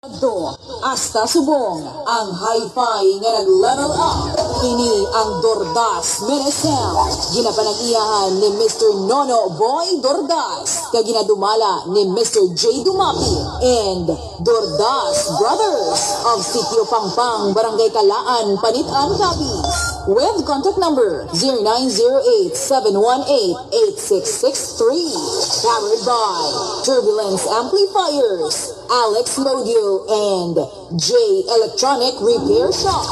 Ito, hasta subong, ang hi-fi nga nag-level up. Kini ang Dordas Menesel. Ginapanag-iyahan ni Mr. Nono Boy Dordas. Kaya ginadumala ni Mr. J. Dumapi and Dordas Brothers of Sitio Pangpang, Barangay Kalaan, Panitan, Capiz. With contact number 0908-718-8663. Powered by Turbulence Amplifiers, Alex Modio, and J Electronic Repair Shop.